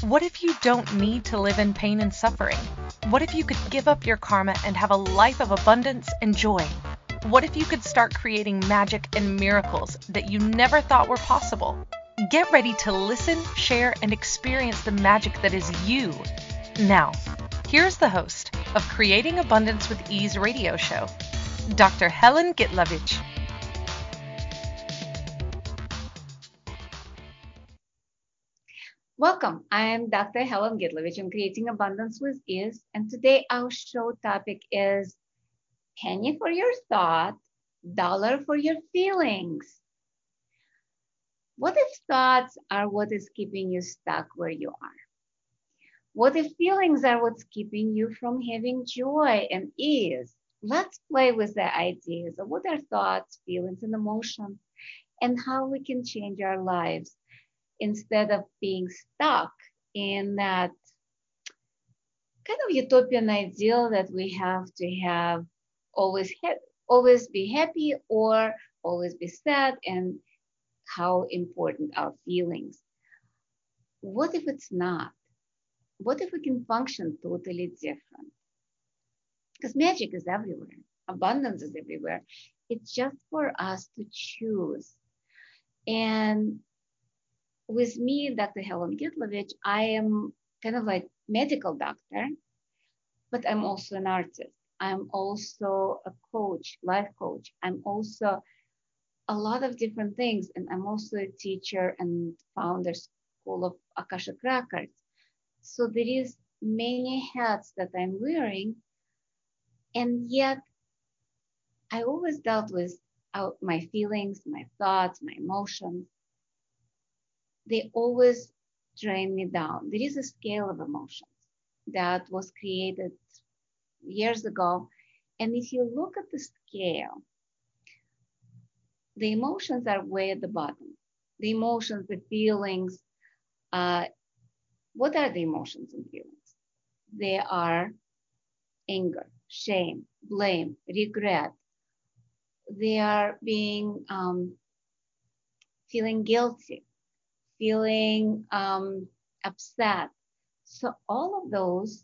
What if you don't need to live in pain and suffering? What if you could give up your karma and have a life of abundance and joy? What if you could start creating magic and miracles that you never thought were possible? Get ready to listen, share, and experience the magic that is you. Now, here's the host of Creating Abundance with Ease radio show, Dr. Helen Gitlovich. Welcome. I am Dr. Helen Gitlovich. I'm Creating Abundance with Ease. And today our show topic is penny for your thought, dollar for your feelings. What if thoughts are what is keeping you stuck where you are? What if feelings are what's keeping you from having joy and ease? Let's play with the ideas of what are thoughts, feelings, and emotions, and how we can change our lives instead of being stuck in that kind of utopian ideal that we have to have always be happy or always be sad, and how important our feelings. What if it's not? What if we can function totally different? Because magic is everywhere, abundance is everywhere. It's just for us to choose. And with me, Dr. Helen Gitlovich, I am kind of like medical doctor, but I'm also an artist. I'm also a coach, life coach. I'm also a lot of different things. And I'm also a teacher and founder School of Akashic Records. So there is many hats that I'm wearing. And yet I always dealt with my feelings, my thoughts, my emotions. They always drain me down. There is a scale of emotions that was created years ago. And if you look at the scale, the emotions are way at the bottom. The emotions, the feelings, what are the emotions and feelings? They are anger, shame, blame, regret. They are being, feeling guilty, feeling upset. So all of those,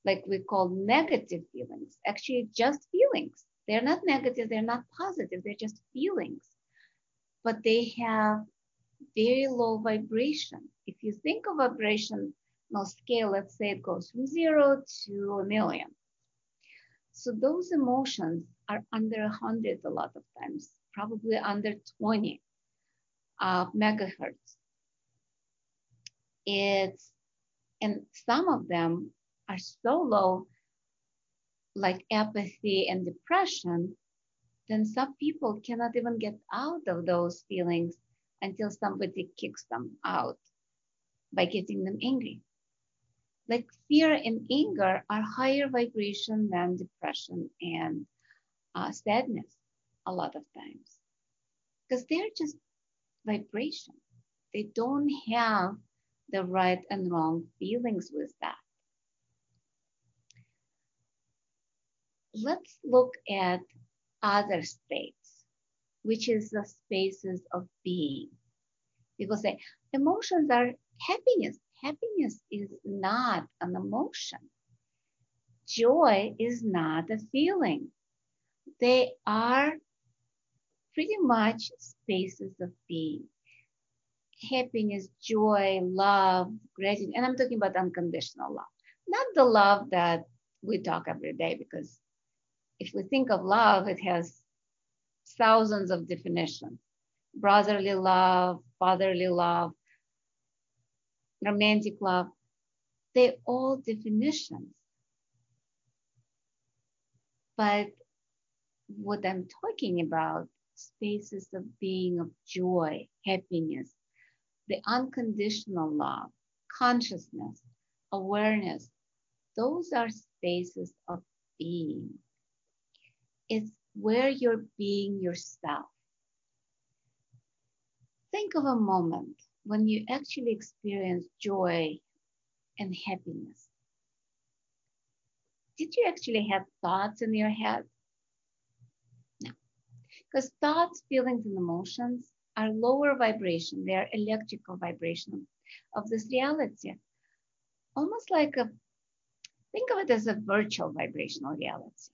like we call negative feelings, actually just feelings. They're not negative, they're not positive, they're just feelings. But they have very low vibration. If you think of vibrational scale, let's say it goes from 0 to 1,000,000. So those emotions are under 100 a lot of times, probably under 20 megahertz. And some of them are so low, like apathy and depression, then some people cannot even get out of those feelings until somebody kicks them out by getting them angry. Like fear and anger are higher vibration than depression and sadness a lot of times, because they're just vibration. They don't have the right and wrong feelings with that. Let's look at other states, which is the spaces of being. People say emotions are happiness. Happiness is not an emotion. Joy is not a feeling. They are pretty much spaces of being. Happiness, joy, love, gratitude, and I'm talking about unconditional love, not the love that we talk every day, because if we think of love, it has thousands of definitions. Brotherly love, fatherly love, romantic love, they're all definitions. But what I'm talking about, spaces of being, of joy, happiness, the unconditional love, consciousness, awareness, those are spaces of being. It's where you're being yourself. Think of a moment when you actually experience joy and happiness. Did you actually have thoughts in your head? No. Because thoughts, feelings, and emotions are lower vibration. They are electrical vibration of this reality. almost like think of it as a virtual vibrational reality.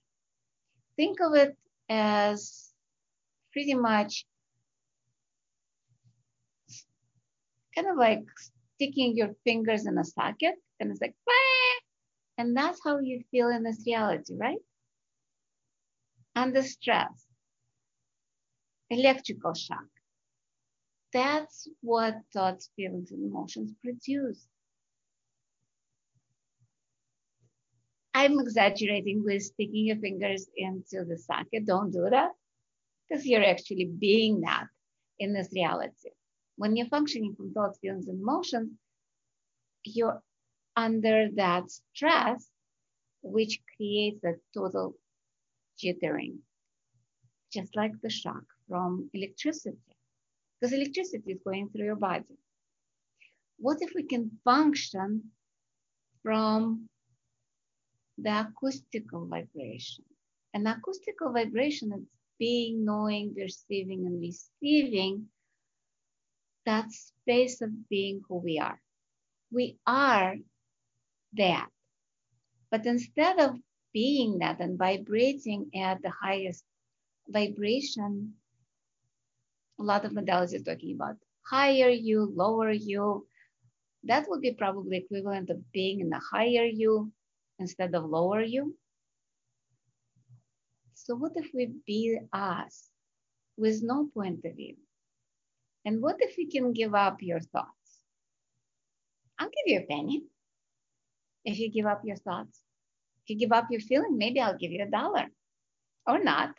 Think of it as pretty much kind of like sticking your fingers in a socket, and it's like, "Bah!" And that's how you feel in this reality, right? Under stress, electrical shock. That's what thoughts, feelings, and emotions produce. I'm exaggerating with sticking your fingers into the socket. Don't do that, because you're actually being that in this reality. When you're functioning from thoughts, feelings, and emotions, you're under that stress, which creates a total jittering, just like the shock from electricity, because electricity is going through your body. What if we can function from the acoustical vibration? An acoustical vibration is being, knowing, perceiving, and receiving that space of being who we are. We are that. But instead of being that and vibrating at the highest vibration, a lot of modalities talking about higher you, lower you. That would be probably equivalent of being in the higher you instead of lower you. So what if we be us with no point of view? And what if we can give up your thoughts? I'll give you a penny if you give up your thoughts. If you give up your feeling, maybe I'll give you $1 or not.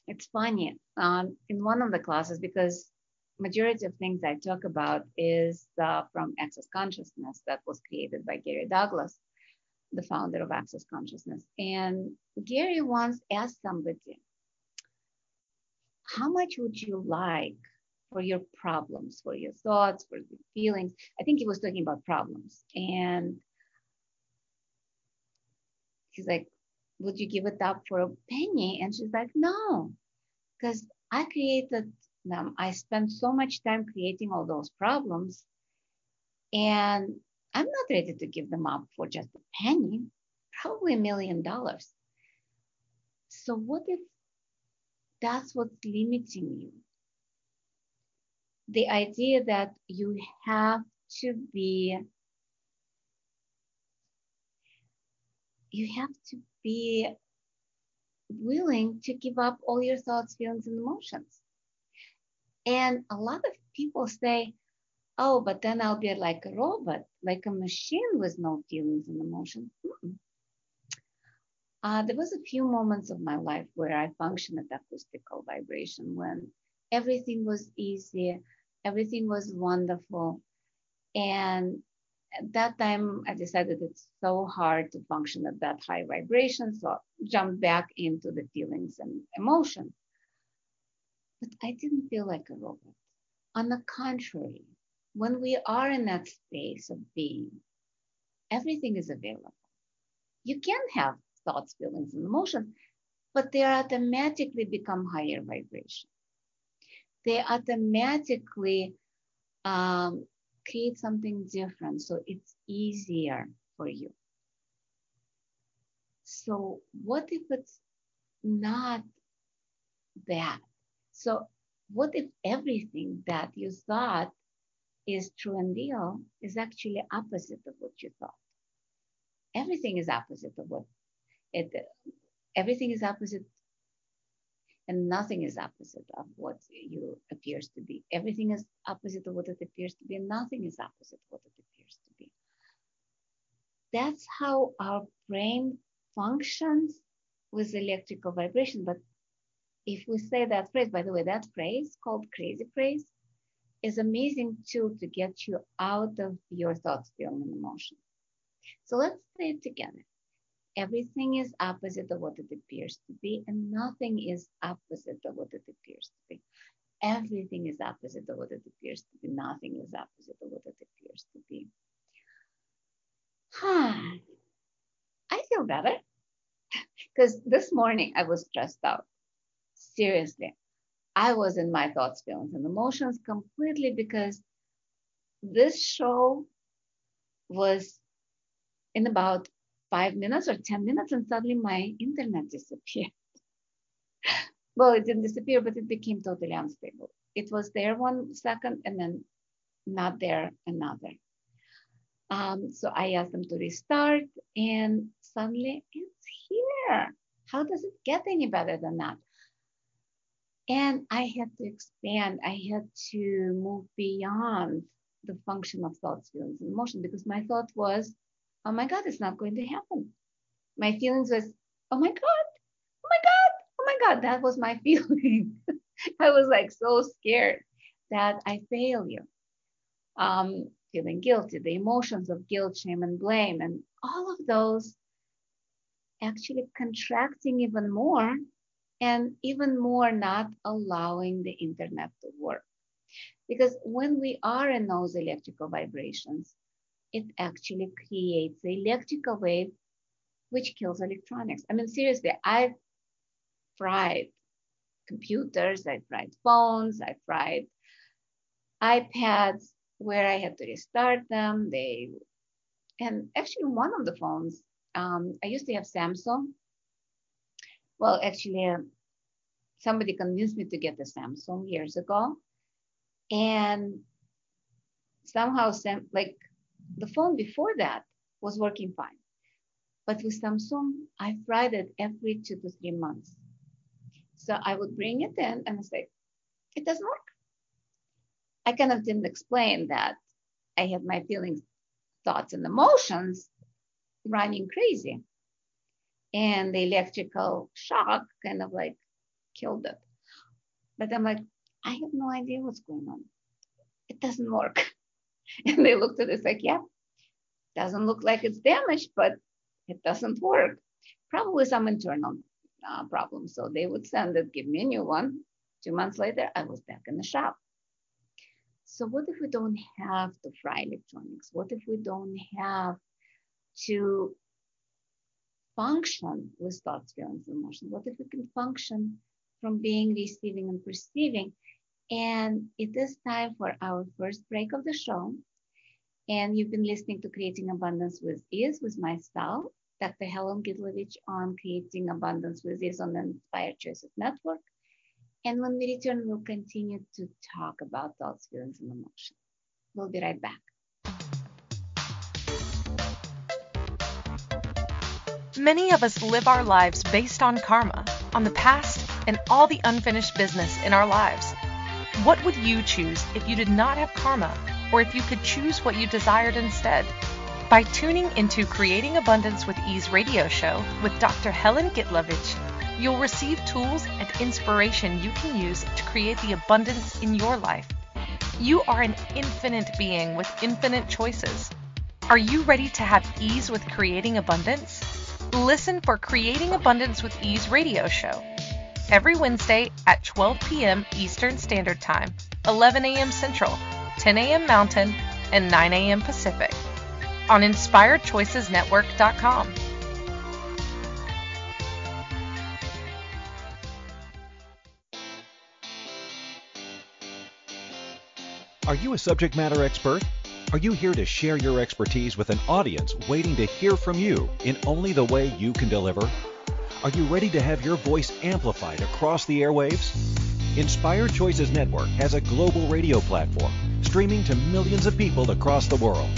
It's funny in one of the classes, because majority of things I talk about is from Access Consciousness that was created by Gary Douglas, the founder of Access Consciousness. And Gary once asked somebody, how much would you like for your problems, for your thoughts, for your feelings? I think he was talking about problems. And he's like, would you give it up for a penny? And she's like, no, because I created them. I spent so much time creating all those problems, and I'm not ready to give them up for just a penny, probably $1 million. So what if that's what's limiting you? The idea that you have to be willing to give up all your thoughts, feelings, and emotions. And a lot of people say, oh, but then I'll be like a robot, like a machine with no feelings and emotions. There was a few moments of my life where I functioned at acoustical vibration, when everything was easy, everything was wonderful. And at that time, I decided it's so hard to function at that high vibration, so I jumped back into the feelings and emotions. But I didn't feel like a robot. On the contrary, when we are in that space of being, everything is available. You can have thoughts, feelings, and emotions, but they automatically become higher vibration. They automatically create something different, so it's easier for you. So what if it's not that? So what if everything that you thought is true and real is actually opposite of what you thought? Everything is opposite of what everything is opposite, and nothing is opposite of what you appears to be. Everything is opposite of what it appears to be, and nothing is opposite of what it appears to be. That's how our brain functions with electrical vibration. But if we say that phrase, by the way, that phrase called crazy phrase is amazing tool to get you out of your thoughts, feeling, and emotion. So let's say it together. Everything is opposite of what it appears to be, and nothing is opposite of what it appears to be. Everything is opposite of what it appears to be. Nothing is opposite of what it appears to be. I feel better, because this morning I was stressed out. Seriously, I was in my thoughts, feelings, and emotions completely, because This show was in about 5 minutes or 10 minutes, and suddenly my internet disappeared. Well, it didn't disappear, but it became totally unstable. It was there 1 second and then not there another. So I asked them to restart, and suddenly it's here. How does it get any better than that? And I had to expand. I had to move beyond the function of thoughts, feelings, and emotion, because my thought was, oh my God, it's not going to happen. My feelings was, oh my God, oh my God, oh my God. That was my feeling. I was like so scared that I fail you. Feeling guilty, the emotions of guilt, shame, and blame, and all of those actually contracting even more, and even more not allowing the internet to work. Because when we are in those electrical vibrations, it actually creates the electrical wave which kills electronics. I mean, seriously, I've fried computers, I've fried phones, I've fried iPads where I had to restart them. And actually one of the phones, I used to have Samsung. Well, actually, somebody convinced me to get the Samsung years ago, and somehow, like the phone before that was working fine, but with Samsung, I fried it every 2 to 3 months. So I would bring it in, and it's like, it doesn't work. I kind of didn't explain that I had my feelings, thoughts, and emotions running crazy, and the electrical shock kind of like killed it. But I'm like, I have no idea what's going on. It doesn't work. And they looked at it like, yeah, doesn't look like it's damaged, but it doesn't work. Probably some internal problem. So they would send it, give me a new one. 2 months later, I was back in the shop. So what if we don't have to fry electronics? What if we don't have to function with thoughts, feelings, and emotions? What if we can function from being, receiving, and perceiving? And it is time for our first break of the show. And you've been listening to Creating Abundance with Ease with myself, Dr. Helen Gitlovich, on Creating Abundance with Ease on the Inspired Choices Network. And when we return, we'll continue to talk about thoughts, feelings, and emotions. We'll be right back. Many of us live our lives based on karma, on the past, and all the unfinished business in our lives. What would you choose if you did not have karma, or if you could choose what you desired instead? By tuning into Creating Abundance with Ease radio show with Dr. Helen Gitlovich, you'll receive tools and inspiration you can use to create the abundance in your life. You are an infinite being with infinite choices. Are you ready to have ease with creating abundance? Listen for Creating Abundance with Ease radio show every Wednesday at 12 p.m. Eastern Standard Time, 11 a.m. Central, 10 a.m. Mountain, and 9 a.m. Pacific on InspiredChoicesNetwork.com. Are you a subject matter expert? Are you here to share your expertise with an audience waiting to hear from you in only the way you can deliver? Are you ready to have your voice amplified across the airwaves? Inspired Choices Network has a global radio platform streaming to millions of people across the world.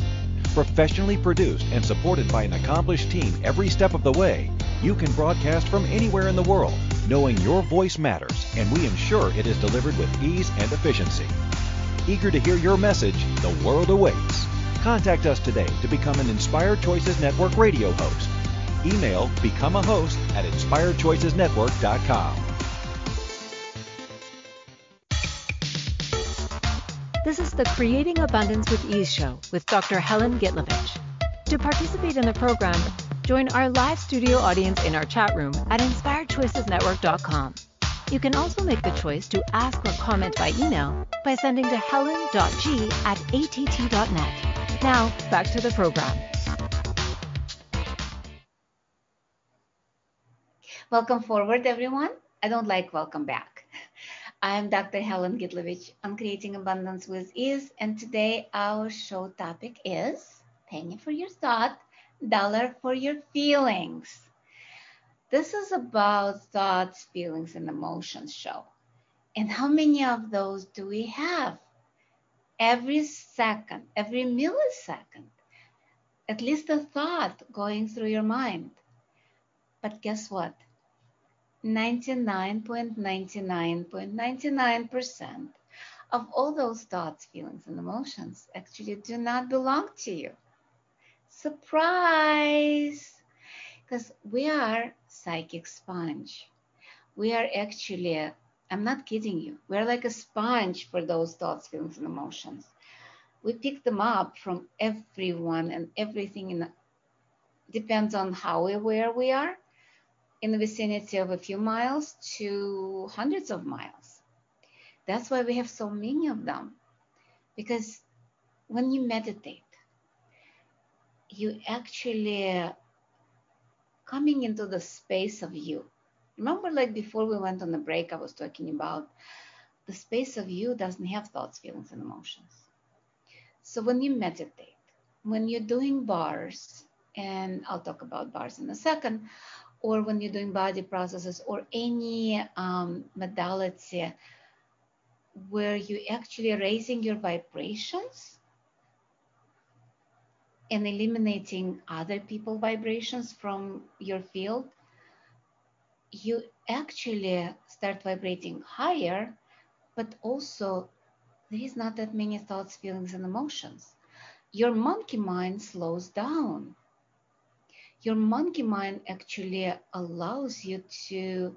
Professionally produced and supported by an accomplished team every step of the way, you can broadcast from anywhere in the world, knowing your voice matters, and we ensure it is delivered with ease and efficiency. Eager to hear your message, the world awaits. Contact us today to become an Inspired Choices Network radio host. Email become a host at inspiredchoicesnetwork.com. This is the Creating Abundance with Ease show with Dr. Helen Gitlovich. To participate in the program, join our live studio audience in our chat room at inspiredchoicesnetwork.com. You can also make the choice to ask or comment by email by sending to helen.g@att.net. Now, back to the program. Welcome forward, everyone. I don't like welcome back. I'm Dr. Helen Gitlovich on Creating Abundance with Ease, and today our show topic is penny for your thought, dollar for your feelings. This is about thoughts, feelings, and emotions show. And how many of those do we have? Every second, every millisecond, at least a thought going through your mind. But guess what? 99.99.99% of all those thoughts, feelings, and emotions actually do not belong to you. Surprise! Because we are psychic sponge. We are actually, I'm not kidding you, we're like a sponge for those thoughts, feelings, and emotions. We pick them up from everyone and everything. Depends on how aware we are, in the vicinity of a few miles to hundreds of miles. That's why we have so many of them. Because when you meditate, you actually coming into the space of you. Remember, like before we went on the break, I was talking about the space of you doesn't have thoughts, feelings, and emotions. So when you meditate, when you're doing bars, and I'll talk about bars in a second, or when you're doing body processes or any modality where you're actually raising your vibrations and eliminating other people's vibrations from your field, you actually start vibrating higher, but also there is not that many thoughts, feelings, and emotions. Your monkey mind slows down. Your monkey mind actually allows you to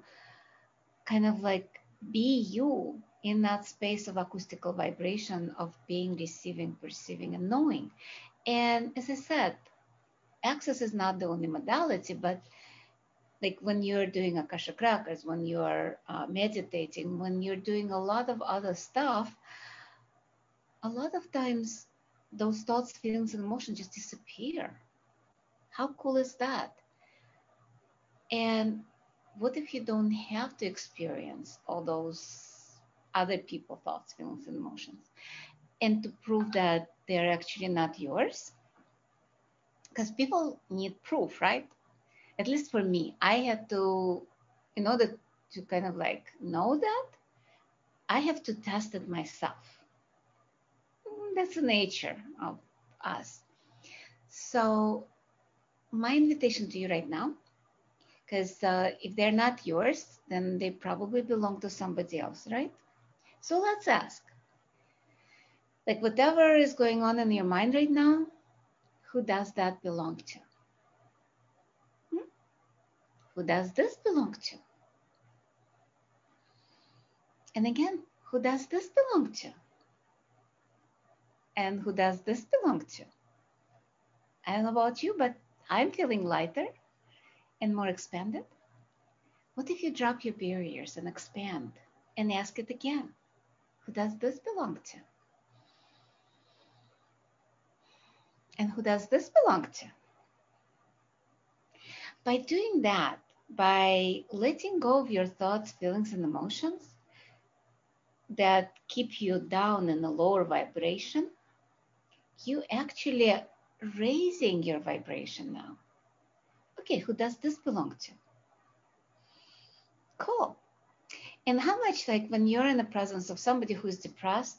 kind of like be you in that space of acoustical vibration of being, receiving, perceiving, and knowing. And as I said, access is not the only modality, but like when you're doing Akasha Crackers, when you're meditating, when you're doing a lot of other stuff, a lot of times those thoughts, feelings, and emotions just disappear. How cool is that? And what if you don't have to experience all those other people thoughts, feelings, and emotions? And to prove that they're actually not yours, because people need proof, right? At least for me, I had to, in order to kind of like know that, I have to test it myself. That's the nature of us. So my invitation to you right now, because if they're not yours, then they probably belong to somebody else, right? So let's ask, like whatever is going on in your mind right now, who does that belong to? Who does this belong to? And again, who does this belong to? And who does this belong to? I don't know about you, but I'm feeling lighter and more expanded. What if you drop your barriers and expand and ask it again? Who does this belong to? And who does this belong to? By doing that, by letting go of your thoughts, feelings, and emotions that keep you down in a lower vibration, you actually are raising your vibration now. Okay, who does this belong to? Cool. And how much, like when you're in the presence of somebody who's depressed,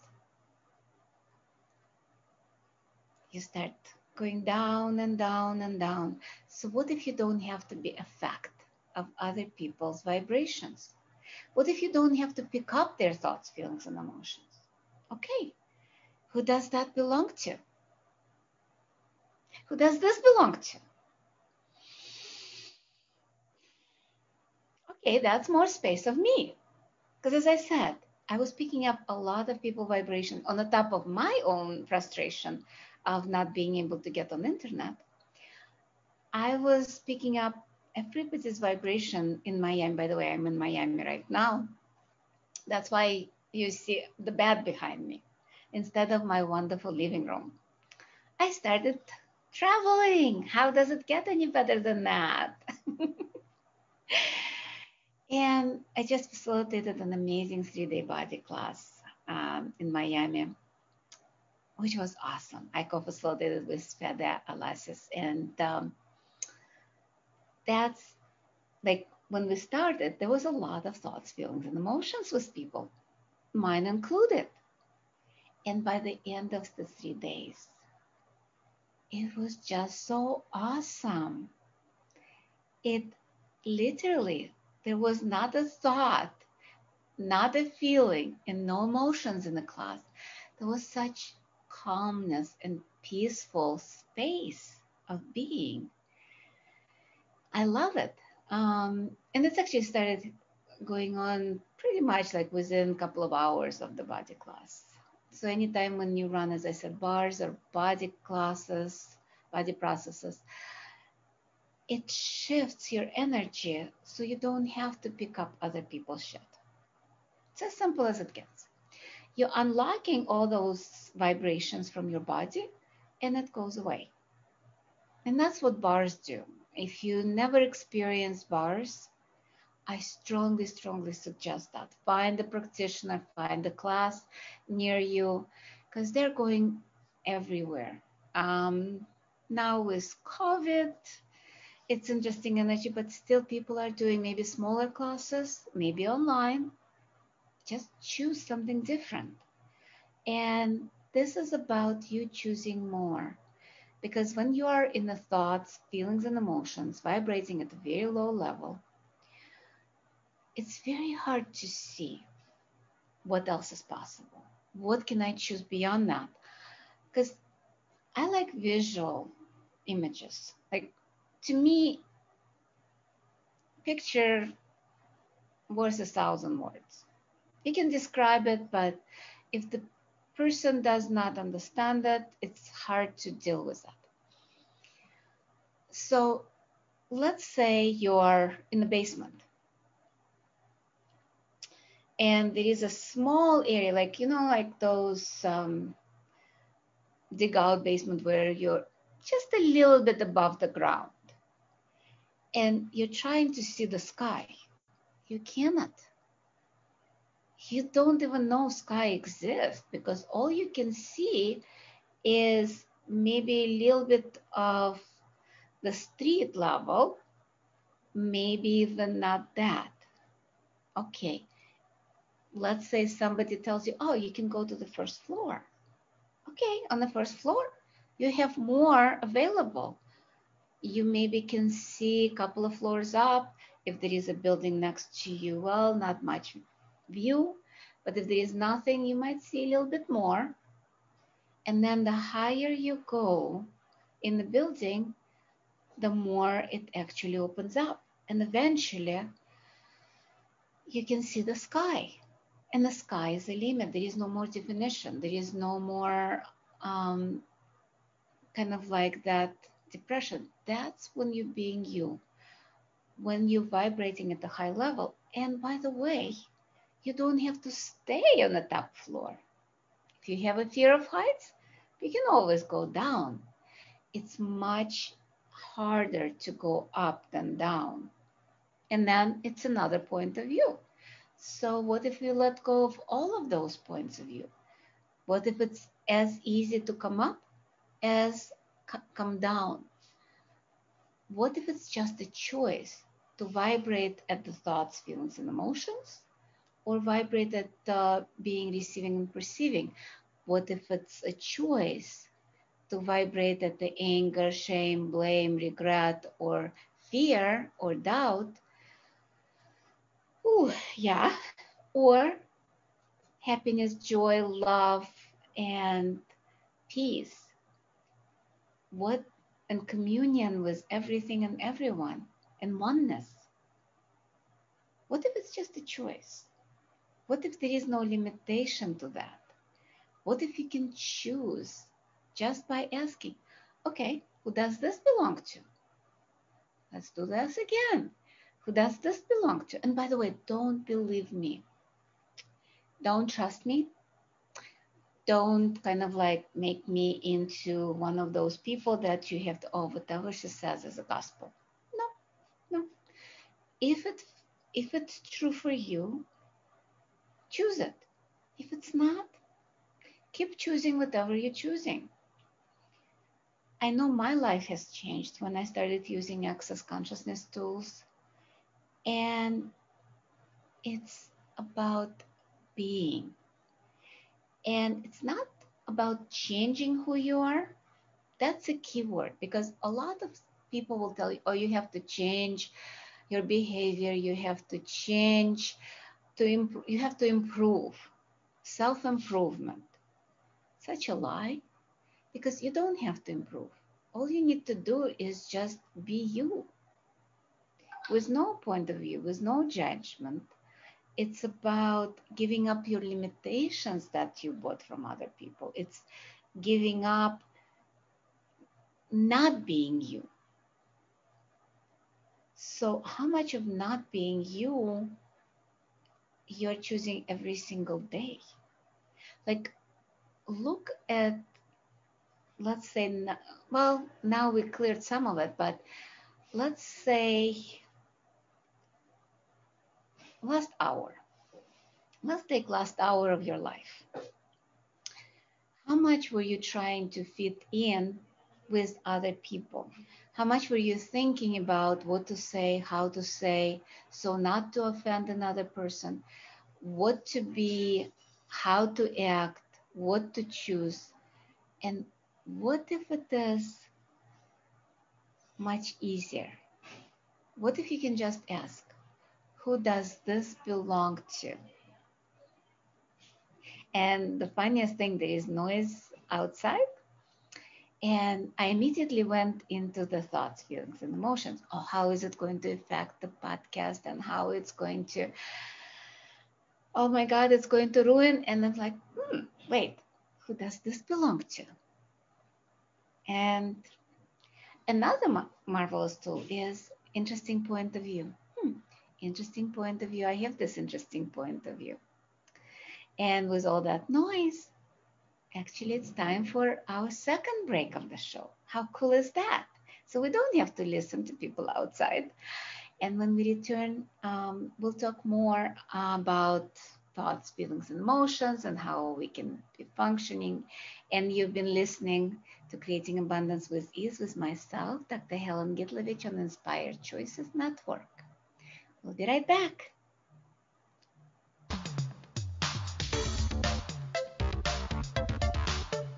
you start going down and down and down. So what if you don't have to be a fact of other people's vibrations? What if you don't have to pick up their thoughts, feelings, and emotions? Okay, who does that belong to? Who does this belong to? Okay, that's more space of me. Because as I said, I was picking up a lot of people vibration on the top of my own frustration of not being able to get on the internet. I was picking up everybody's vibration in Miami. By the way, I'm in Miami right now. That's why you see the bed behind me instead of my wonderful living room. I started traveling. How does it get any better than that? And I just facilitated an amazing 3-day body class in Miami, which was awesome. I co-facilitated with Sveta Alasis. And that's like when we started, there was a lot of thoughts, feelings, and emotions with people, mine included. And by the end of the 3 days, it was just so awesome. It literally, there was not a thought, not a feeling, and no emotions in the class. There was such calmness and peaceful space of being. I love it. And it's actually started going on pretty much like within a couple of hours of the body class. So anytime when you run, as I said, bars or body classes, body processes, it shifts your energy so you don't have to pick up other people's shit. It's as simple as it gets. You're unlocking all those vibrations from your body and it goes away. And that's what bars do. If you never experienced bars, I strongly, strongly suggest that. Find a practitioner, find a class near you, because they're going everywhere. Now with COVID, it's interesting energy, but still people are doing maybe smaller classes, maybe online. Just choose something different. And this is about you choosing more. Because when you are in the thoughts, feelings, and emotions vibrating at a very low level, it's very hard to see what else is possible. What can I choose beyond that? Because I like visual images. Like, to me, picture worth 1,000 words. You can describe it, but if the person does not understand it, it's hard to deal with that. So let's say you're in the basement and there is a small area, like, like those dig out basement where you're just a little bit above the ground and you're trying to see the sky. You cannot. You don't even know sky exists because all you can see is maybe a little bit of the street level, maybe even not that. Okay, let's say somebody tells you, oh, you can go to the first floor. Okay, on the first floor, you have more available. You maybe can see a couple of floors up. If there is a building next to you, well, not much view. But if there is nothing, you might see a little bit more. And then the higher you go in the building, the more it actually opens up. And eventually, you can see the sky. And the sky is the limit. There is no more definition. There is no more kind of like that depression. That's when you're being you, when you're vibrating at a high level. And by the way, you don't have to stay on the top floor. If you have a fear of heights, you can always go down. It's much harder to go up than down. And then it's another point of view. So what if you let go of all of those points of view? What if it's as easy to come up as come down? What if it's just a choice to vibrate at the thoughts, feelings, and emotions, or vibrate at being, receiving, and perceiving? What if it's a choice to vibrate at the anger, shame, blame, regret, or fear, or doubt? Ooh, yeah. Or happiness, joy, love, and peace. What, and communion with everything and everyone, and oneness. What if it's just a choice? What if there is no limitation to that? What if you can choose just by asking, okay, who does this belong to? Let's do this again. Who does this belong to? And by the way, don't believe me. Don't trust me. Don't kind of like make me into one of those people that you have to, oh, whatever she says is a gospel. No, no. If if it's true for you, choose it. If it's not, keep choosing whatever you're choosing. I know my life has changed when I started using Access Consciousness tools. And it's about being. And it's not about changing who you are. That's a key word, because a lot of people will tell you, oh, you have to change your behavior, you have to change, you have to improve, self-improvement. Such a lie, because you don't have to improve. All you need to do is just be you, with no point of view, with no judgment. It's about giving up your limitations that you bought from other people. It's giving up not being you. So how much of not being you you're choosing every single day? Like, look at, let's say, well, now we cleared some of it, but let's say last hour. Let's take last hour of your life. How much were you trying to fit in with other people? How much were you thinking about what to say, how to say, so not to offend another person, what to be, how to act, what to choose? And what if it is much easier? What if you can just ask, who does this belong to? And the funniest thing, there is noise outside. And I immediately went into the thoughts, feelings, and emotions. Oh, how is it going to affect the podcast, and how it's going to, oh my God, it's going to ruin. And I'm like, wait, who does this belong to? And another marvelous tool is interesting point of view. Interesting point of view. I have this interesting point of view. And with all that noise, actually, it's time for our second break of the show. How cool is that? So we don't have to listen to people outside. And when we return, we'll talk more about thoughts, feelings, and emotions, and how we can be functioning. And you've been listening to Creating Abundance with Ease with myself, Dr. Helen Gitlovich, on Inspired Choices Network. We'll be right back.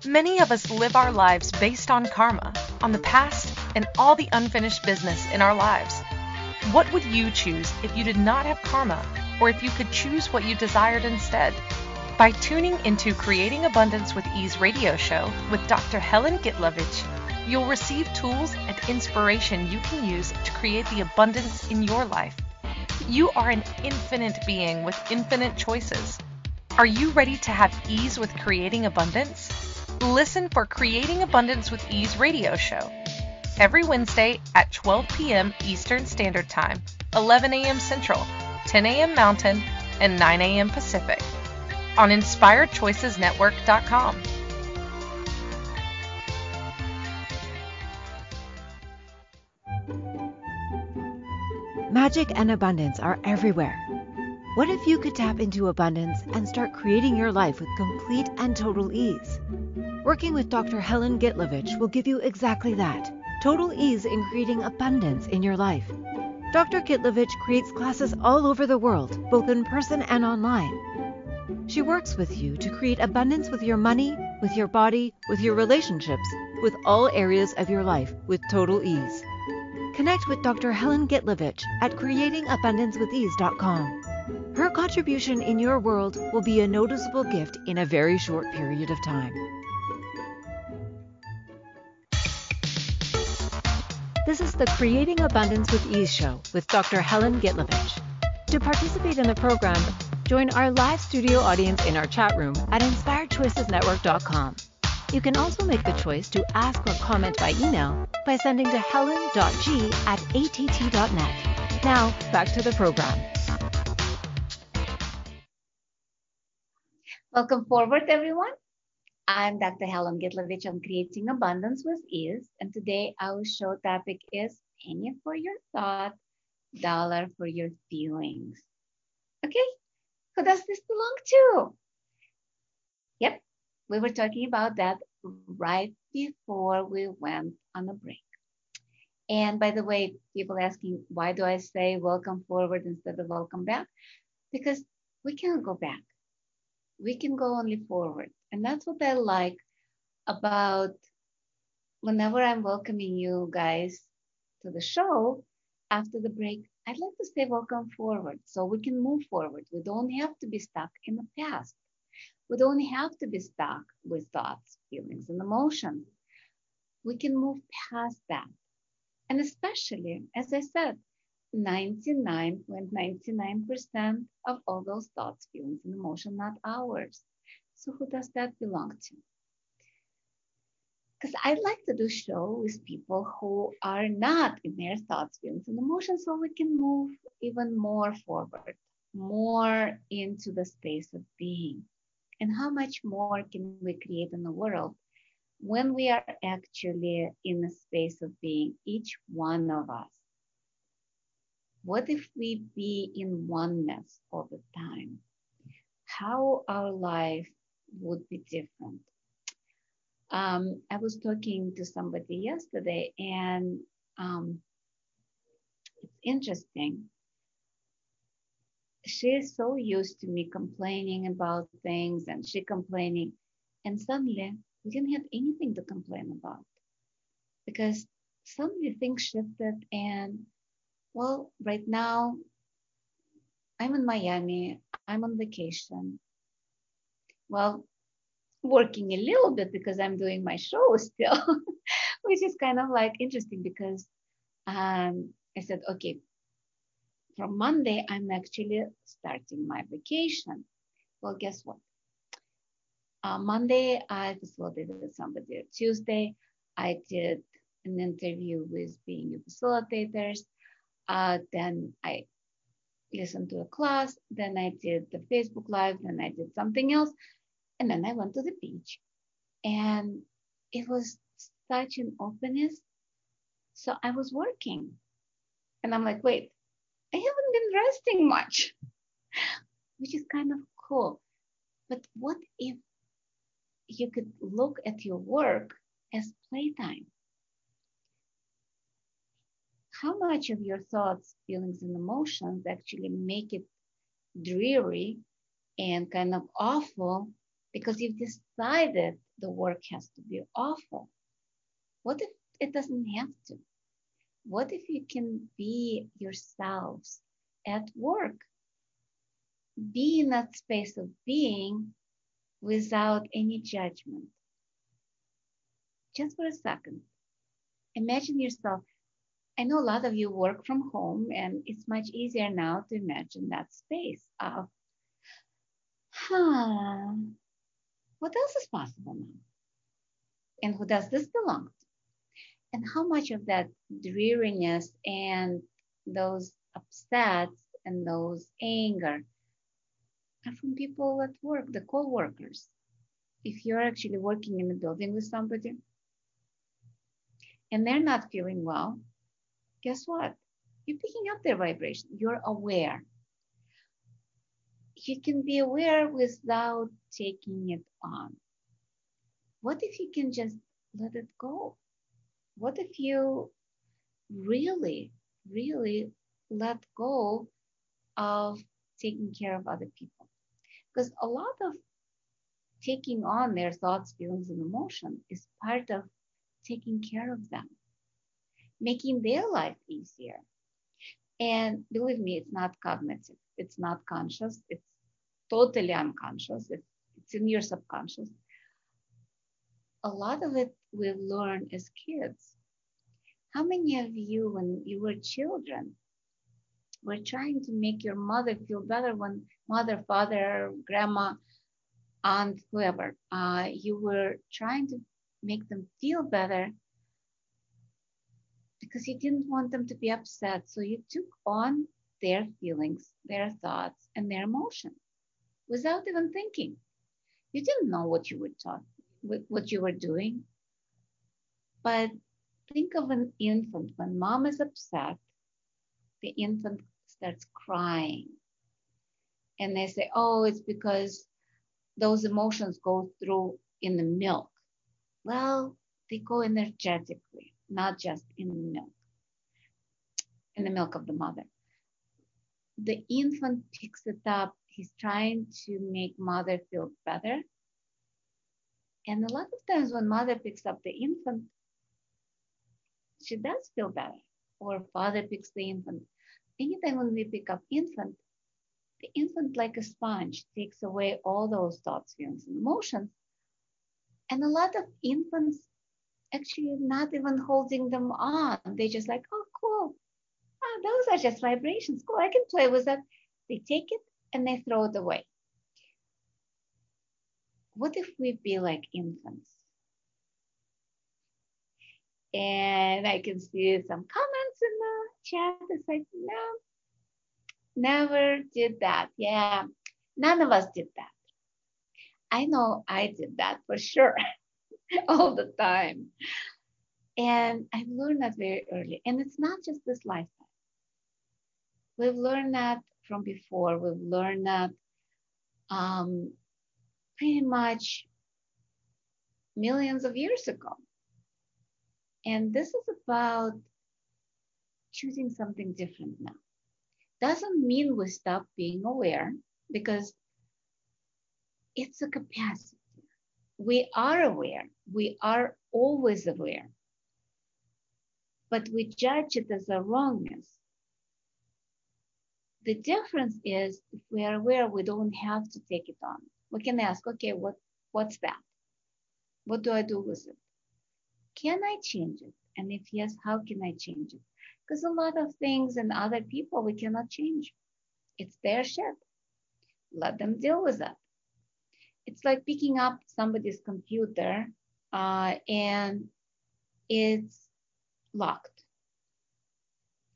Many of us live our lives based on karma, on the past, and all the unfinished business in our lives. What would you choose if you did not have karma, or if you could choose what you desired instead? By tuning into Creating Abundance with Ease radio show with Dr. Helen Gitlovich, you'll receive tools and inspiration you can use to create the abundance in your life. You are an infinite being with infinite choices. Are you ready to have ease with creating abundance? Listen for Creating Abundance with Ease radio show every Wednesday at 12 p.m. Eastern Standard Time, 11 a.m. Central, 10 a.m. Mountain, and 9 a.m. Pacific on InspiredChoicesNetwork.com. Magic and abundance are everywhere. What if you could tap into abundance and start creating your life with complete and total ease? Working with Dr. Helen Gitlovich will give you exactly that, total ease in creating abundance in your life. Dr. Gitlovich creates classes all over the world, both in person and online. She works with you to create abundance with your money, with your body, with your relationships, with all areas of your life with total ease. Connect with Dr. Helen Gitlovich at creatingabundancewithease.com. Her contribution in your world will be a noticeable gift in a very short period of time. This is the Creating Abundance with Ease show with Dr. Helen Gitlovich. To participate in the program, join our live studio audience in our chat room at InspiredChoicesNetwork.com. You can also make the choice to ask or comment by email by sending to helen.g@att.net. Now, back to the program. Welcome forward, everyone. I'm Dr. Helen Gitlovich on Creating Abundance with Ease, and today our show topic is penny for your thought, for your feelings. Okay, who does this belong to? Yep, we were talking about that right before we went on a break. And by the way, people asking, why do I say welcome forward instead of welcome back? Because we can't go back. We can go only forward. And that's what I like about whenever I'm welcoming you guys to the show after the break. I'd like to say welcome forward so we can move forward. We don't have to be stuck in the past. We don't have to be stuck with thoughts, feelings, and emotions. We can move past that. And especially, as I said, 99.99% of all those thoughts, feelings, and emotions not ours. So who does that belong to? Because I'd like to do show with people who are not in their thoughts, feelings, and emotions so we can move even more forward, more into the space of being. And how much more can we create in the world when we are actually in the space of being, each one of us? What if we be in oneness all the time? How our life would be different. I was talking to somebody yesterday, and it's interesting. She is so used to me complaining about things, and she complaining, and suddenly we didn't have anything to complain about because suddenly things shifted. And well, right now I'm in Miami. I'm on vacation. Well, working a little bit because I'm doing my show still, which is kind of like interesting because I said, okay, from Monday, I'm actually starting my vacation. Well, guess what? Monday, I facilitated with somebody. Tuesday, I did an interview with being facilitators. Then I listened to a class. Then I did the Facebook Live. Then I did something else. And then I went to the beach. And it was such an openness. So I was working. And I'm like, wait, I haven't been resting much, which is kind of cool. But what if you could look at your work as playtime? How much of your thoughts, feelings, and emotions actually make it dreary and kind of awful because you've decided the work has to be awful? What if it doesn't have to? What if you can be yourselves at work? Be in that space of being without any judgment. Just for a second, imagine yourself. I know a lot of you work from home, and it's much easier now to imagine that space of, what else is possible now? And who does this belong to? And how much of that dreariness and those upsets and those anger are from people at work, the co-workers? If you're actually working in a building with somebody and they're not feeling well, guess what? You're picking up their vibration. You're aware. You can be aware without taking it on. What if you can just let it go? What if you really, really let go of taking care of other people? Because a lot of taking on their thoughts, feelings, and emotions is part of taking care of them, making their life easier. And believe me, it's not cognitive, it's not conscious, it's totally unconscious, it's in your subconscious. A lot of it we've learned as kids. How many of you, when you were children, were trying to make your mother feel better when mother, father, grandma, aunt, whoever, you were trying to make them feel better because you didn't want them to be upset. So you took on their feelings, their thoughts, and their emotions without even thinking. You didn't know what you were taught, what you were doing. But think of an infant when mom is upset. the infant starts crying. And they say, oh, it's because those emotions go through in the milk. Well, they go energetically, not just in the milk of the mother. The infant picks it up. He's trying to make mother feel better. And a lot of times when mother picks up the infant, she does feel better. Or father picks the infant. Anytime when we pick up infant, the infant, like a sponge, takes away all those thoughts, feelings, and emotions. And a lot of infants actually not even holding them on. They just like, oh, cool. Oh, those are just vibrations. Cool, I can play with that. They take it and they throw it away. What if we be like infants? And I can see some comments in the chat. It's like, no, never did that. Yeah, none of us did that. I know I did that for sure, all the time. And I've learned that very early. And it's not just this lifetime. We've learned that from before. We've learned that pretty much millions of years ago. And this is about choosing something different now. Doesn't mean we stop being aware, because it's a capacity. We are aware. We are always aware. But we judge it as a wrongness. The difference is, if we are aware, we don't have to take it on. We can ask, okay, what's that? What do I do with it? Can I change it? And if yes, how can I change it? Because a lot of things and other people we cannot change. It's their shit. Let them deal with that. It's like picking up somebody's computer and it's locked.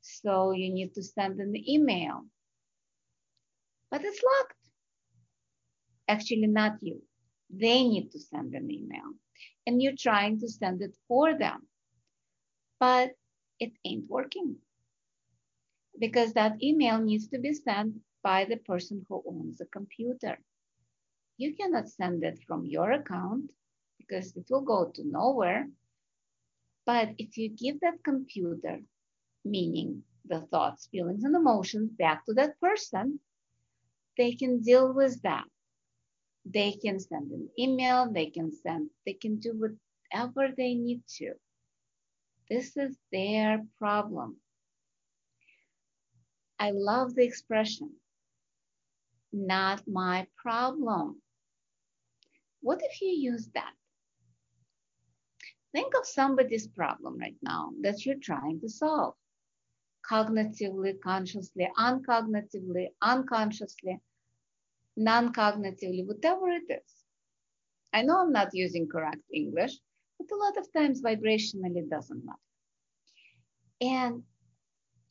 So you need to send an email. But it's locked. Actually, not you. They need to send an email. And you're trying to send it for them. But it ain't working. Because that email needs to be sent by the person who owns the computer. You cannot send it from your account because it will go to nowhere. But if you give that computer, meaning the thoughts, feelings, and emotions, back to that person, they can deal with that. They can send an email, they can do whatever they need to. This is their problem. I love the expression, not my problem. What if you use that? Think of somebody's problem right now that you're trying to solve. Cognitively, consciously, uncognitively, unconsciously, non-cognitively, whatever it is. I know I'm not using correct English, but a lot of times vibrationally it doesn't matter. And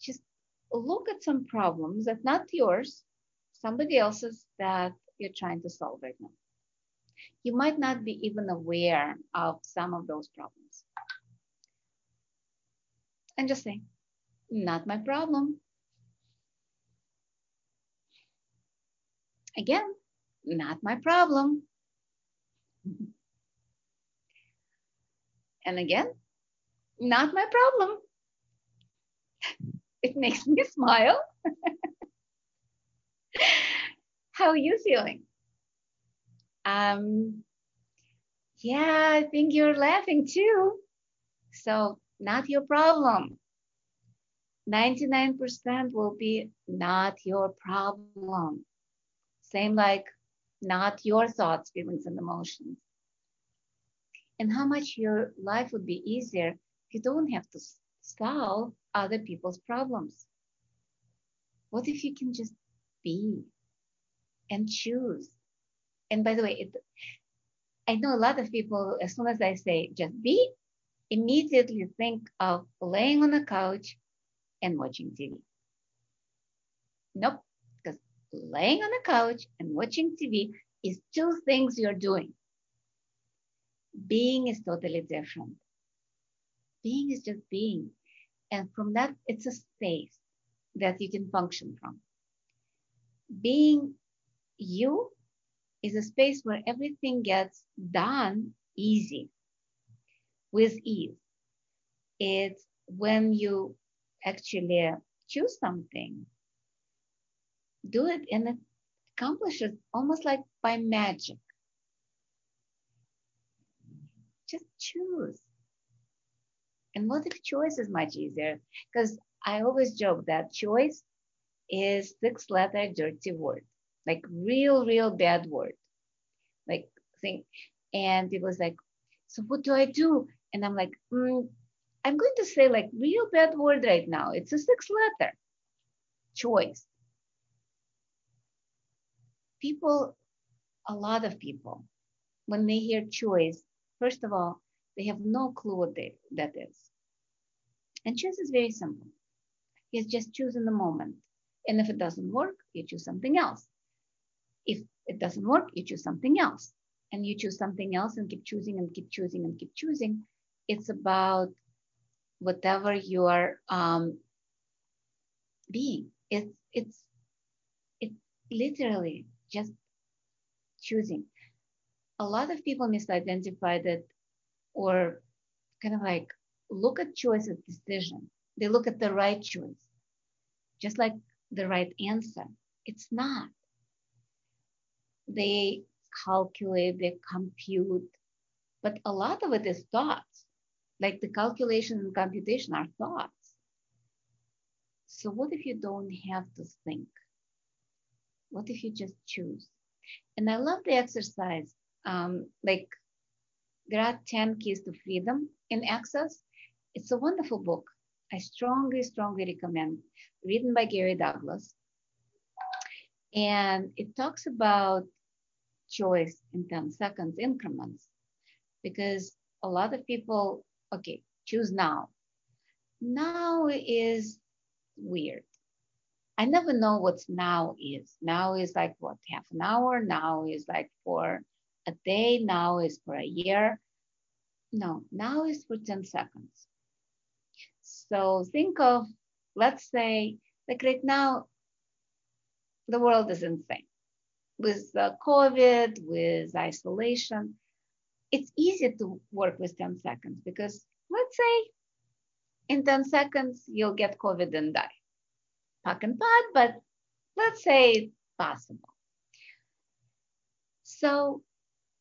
just look at some problems that not yours, somebody else's, that you're trying to solve right now. You might not be even aware of some of those problems. And just say, not my problem. Again, not my problem. And again, not my problem. It makes me smile. How are you feeling? Yeah, I think you're laughing too. So not your problem. 99% will be not your problem. Same like not your thoughts, feelings, and emotions. And how much your life would be easier if you don't have to solve other people's problems. What if you can just be and choose? And by the way, I know a lot of people, as soon as I say just be, immediately think of laying on a couch and watching TV. Nope, because laying on a couch and watching TV is two things you're doing. Being is totally different. Being is just being. And from that, it's a space. that you can function from. Being you is a space where everything gets done easy, with ease. It's when you actually choose something, do it, and it accomplishes almost like by magic. Just choose. And what if choice is much easier? Because I always joke that choice is 6-letter dirty word, like real bad word. Like think, and it was like, so what do I do? And I'm like, I'm going to say like real bad word right now. It's a 6-letter choice. People, a lot of people, when they hear choice, first of all, they have no clue what that is. And choice is very simple. It's just choose in the moment. And if it doesn't work, you choose something else. If it doesn't work, you choose something else. And you choose something else and keep choosing and keep choosing and keep choosing. It's about whatever you are being. It's literally just choosing. A lot of people misidentify that, or kind of like look at choice as decision. They look at the right choice, just like the right answer. It's not. They calculate, they compute, but a lot of it is thoughts. Like the calculation and computation are thoughts. So what if you don't have to think? What if you just choose? And I love the exercise. Like there are 10 keys to freedom in Access. It's a wonderful book. I strongly recommend, written by Gary Douglas. And it talks about choice in 10 seconds increments, because a lot of people, okay, choose now. Now is weird. I never know what now is. Now is like what, half an hour? Now is like for a day. Now is for a year. No, now is for 10 seconds. So think of, let's say, like right now, the world is insane. With COVID, with isolation, it's easy to work with 10 seconds because let's say in 10 seconds, you'll get COVID and die. Puck and pot, but let's say it's possible. So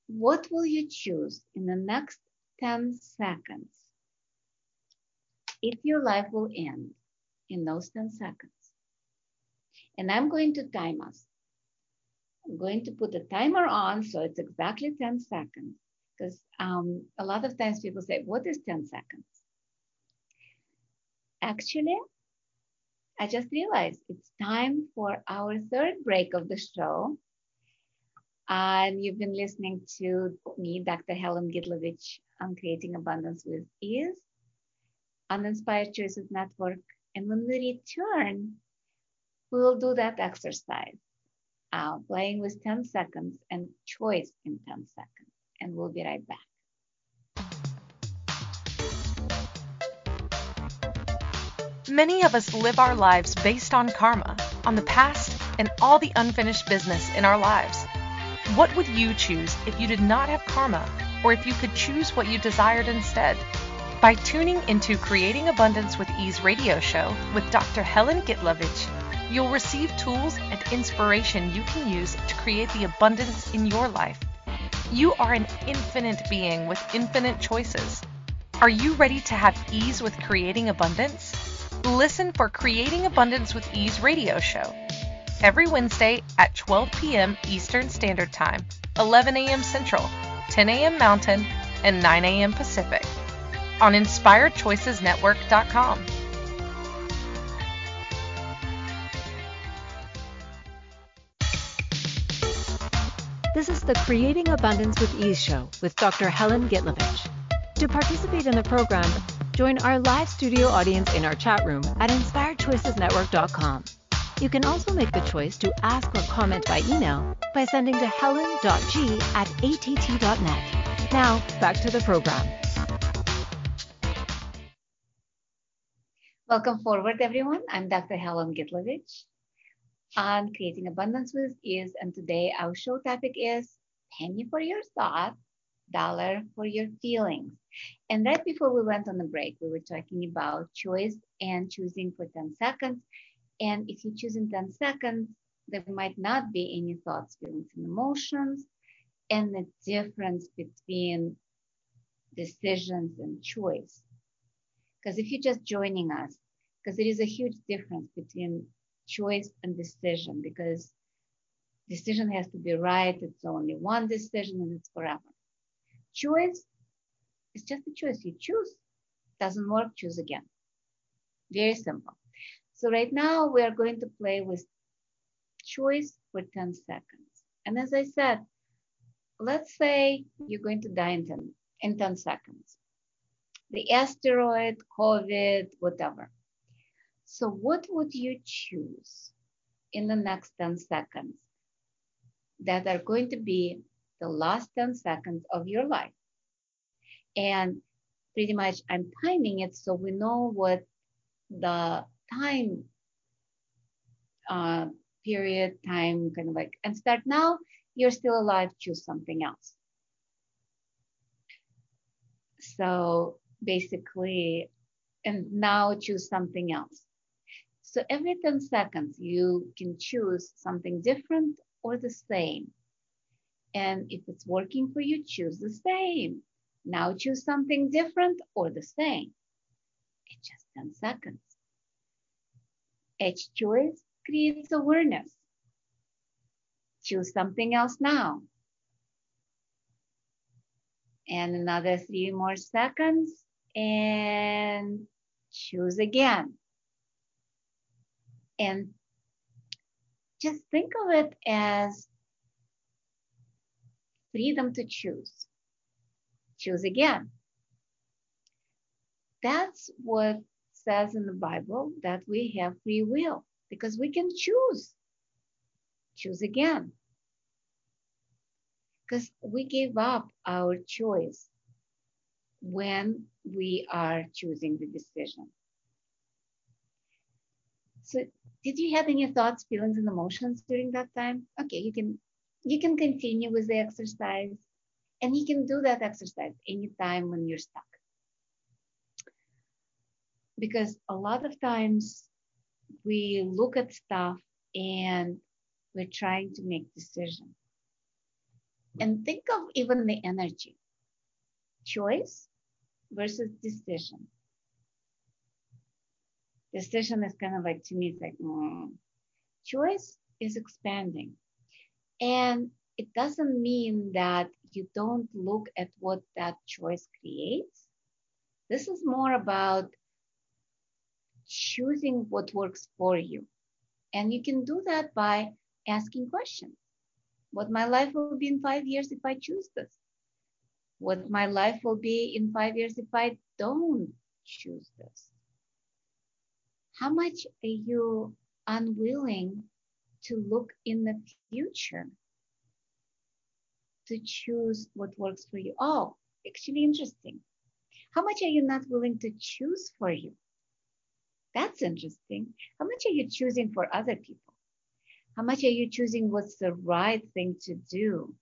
what will you choose in the next 10 seconds if your life will end in those 10 seconds? And I'm going to time us. I'm going to put the timer on so it's exactly 10 seconds. Because a lot of times people say, what is 10 seconds? Actually, I just realized it's time for our third break of the show. And you've been listening to me, Dr. Helen Gitlovich, on Creating Abundance with Ease on the Inspired Choices Network. And when we return, we will do that exercise, playing with 10 seconds and choice in 10 seconds. And we'll be right back. Many of us live our lives based on karma, on the past, and all the unfinished business in our lives. What would you choose if you did not have karma, or if you could choose what you desired instead? By tuning into Creating Abundance with Ease radio show with Dr. Helen Gitlovich, you'll receive tools and inspiration you can use to create the abundance in your life. You are an infinite being with infinite choices. Are you ready to have ease with creating abundance? Listen for Creating Abundance with Ease radio show every Wednesday at 12 p.m. Eastern Standard Time, 11 a.m. Central, 10 a.m. Mountain, and 9 a.m. Pacific on InspiredChoicesNetwork.com. This is the Creating Abundance with Ease show with Dr. Helen Gitlovich. To participate in the program, join our live studio audience in our chat room at InspiredChoicesNetwork.com. You can also make the choice to ask or comment by email by sending to helen.g@att.net. Now, back to the program. Welcome forward, everyone. I'm Dr. Helen Gitlovich on Creating Abundance with Ease, and today our show topic is penny for your thought, dollar for your feelings. And right before we went on the break, we were talking about choice and choosing for 10 seconds. And if you choose in 10 seconds, there might not be any thoughts, feelings, and emotions, and the difference between decisions and choice. Because if you're just joining us, because there is a huge difference between choice and decision, because decision has to be right. It's only one decision and it's forever. Choice is just a choice. You choose. Doesn't work, choose again. Very simple. So right now we are going to play with choice for 10 seconds. And as I said, let's say you're going to die in 10 seconds. The asteroid, COVID, whatever. So what would you choose in the next 10 seconds that are going to be the last 10 seconds of your life? And pretty much I'm timing it so we know what the time period, time kind of like, and start now, you're still alive, choose something else. So basically, and now choose something else. So every 10 seconds, you can choose something different or the same. And if it's working for you, choose the same. Now choose something different or the same. It's just 10 seconds. Each choice creates awareness. Choose something else now. And another 3 more seconds and choose again. And just think of it as freedom to choose. Choose again. That's what says in the Bible, that we have free will because we can choose. Choose again. Because we gave up our choice when we are choosing the decision. So did you have any thoughts, feelings, and emotions during that time? Okay, you can continue with the exercise, and you can do that exercise anytime when you're stuck. Because a lot of times we look at stuff and we're trying to make decisions. And think of even the energy. Choice versus decision. Decision is kind of like, to me, it's like, choice is expanding. And it doesn't mean that you don't look at what that choice creates. This is more about choosing what works for you. And you can do that by asking questions. What my life will be in 5 years if I choose this? What my life will be in 5 years if I don't choose this? How much are you unwilling to look in the future to choose what works for you? Oh, actually interesting. How much are you not willing to choose for you? That's interesting. How much are you choosing for other people? How much are you choosing what's the right thing to do?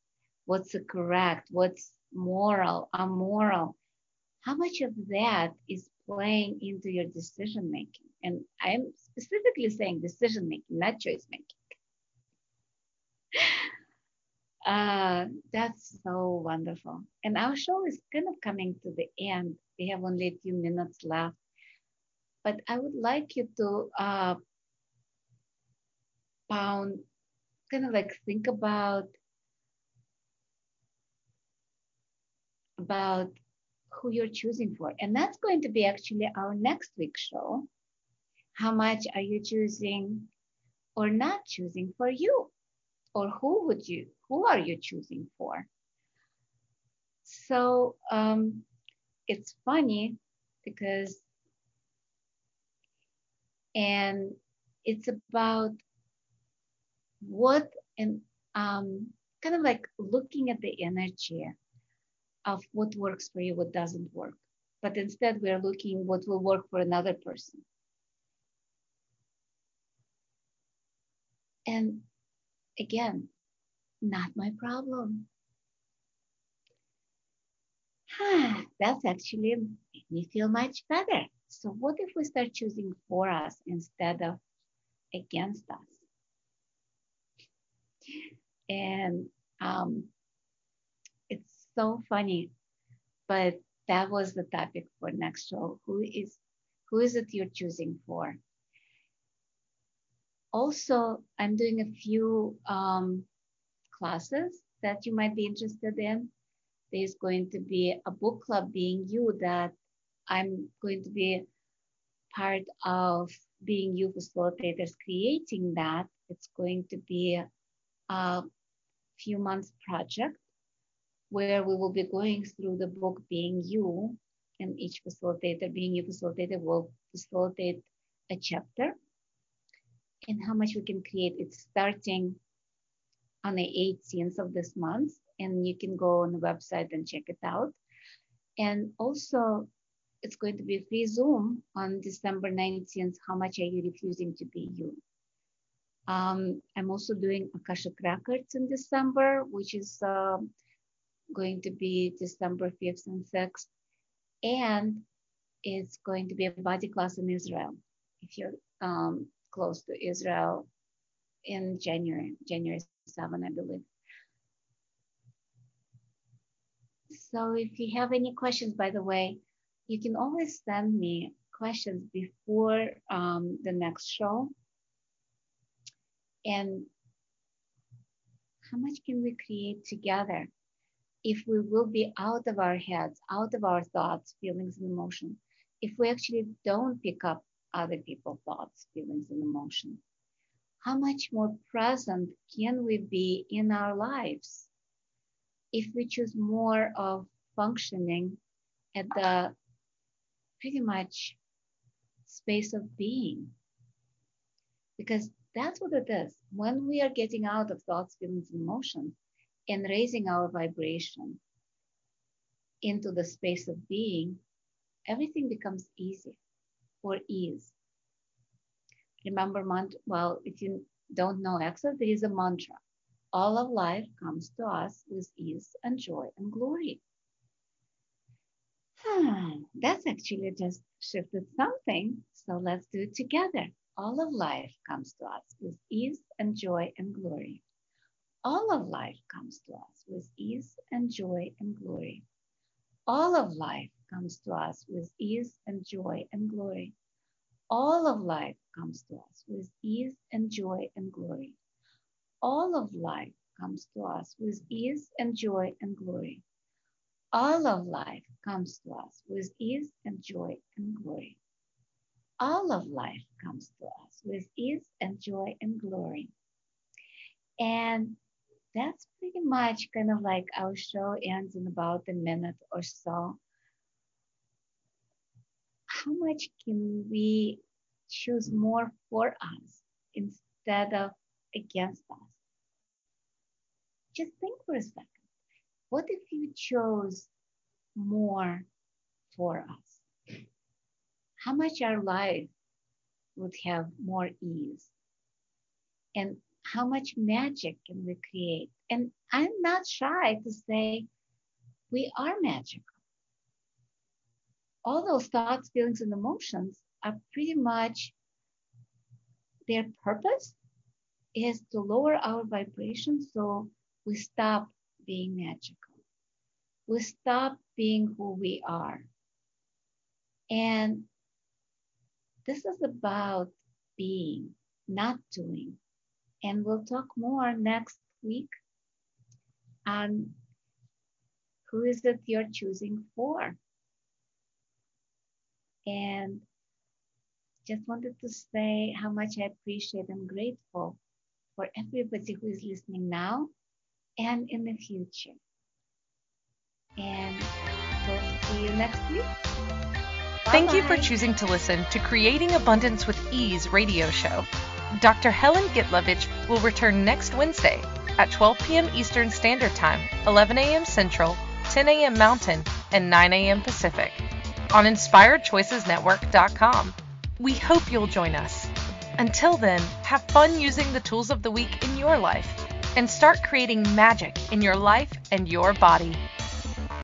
What's the correct? What's moral, immoral? How much of that is playing into your decision making? And I'm specifically saying decision making, not choice making. That's so wonderful. And our show is kind of coming to the end. We have only a few minutes left. But I would like you to kind of like think about who you're choosing for. And that's going to be actually our next week's show. How much are you choosing or not choosing for you? Or who are you choosing for? So it's funny because, and it's about what, and kind of like looking at the energy of what works for you, what doesn't work. But instead we're looking what will work for another person. And again, not my problem. That's actually made me feel much better. So what if we start choosing for us instead of against us? And it's so funny, but that was the topic for next show. Who is it you're choosing for? Also, I'm doing a few classes that you might be interested in. There's going to be a book club, Being You, that I'm going to be part of Being You facilitators creating that. It's going to be a few months project where we will be going through the book Being You, and each facilitator, Being You facilitator, will facilitate a chapter, and how much we can create. It's starting on the 18th of this month, and you can go on the website and check it out. And also, it's going to be a free Zoom on December 19th. How much are you refusing to be you? I'm also doing Akashic Records in December, which is going to be December 5th and 6th. And it's going to be a body class in Israel. If you're close to Israel, in January 7, I believe. So if you have any questions, by the way, you can always send me questions before the next show. And how much can we create together if we will be out of our heads, out of our thoughts, feelings, and emotions, if we actually don't pick up other people's thoughts, feelings, and emotions? How much more present can we be in our lives if we choose more of functioning at the pretty much space of being? Because that's what it is. When we are getting out of thoughts, feelings, and emotions and raising our vibration into the space of being, everything becomes easy, or ease. Remember, well, if you don't know Access, there is a mantra. All of life comes to us with ease and joy and glory. That's actually just shifted something. So let's do it together. All of life comes to us with ease and joy and glory. All of life comes to us with ease and joy and glory. All of life comes to us with ease and joy and glory. All of life comes to us with ease and joy and glory. All of life comes to us with ease and joy and glory. All of life comes to us with ease and joy and glory. All of life comes to us with ease and joy and glory. And that's pretty much kind of like our show ends in about a minute or so. How much can we choose more for us instead of against us? Just think for a second. What if you chose more for us? How much our life would have more ease? And how much magic can we create? And I'm not shy to say we are magical. All those thoughts, feelings, and emotions are pretty much, their purpose is to lower our vibration so we stop being magical. We stop being who we are. And this is about being, not doing. And we'll talk more next week on who is it you're choosing for. And just wanted to say how much I appreciate and grateful for everybody who is listening now and in the future. And we'll see you next week. Bye-bye. Thank you for choosing to listen to Creating Abundance with Ease radio show. Dr. Helen Gitlovich will return next Wednesday at 12 p.m. Eastern Standard Time, 11 a.m. Central, 10 a.m. Mountain, and 9 a.m. Pacific on InspiredChoicesNetwork.com. We hope you'll join us. Until then, have fun using the tools of the week in your life and start creating magic in your life and your body.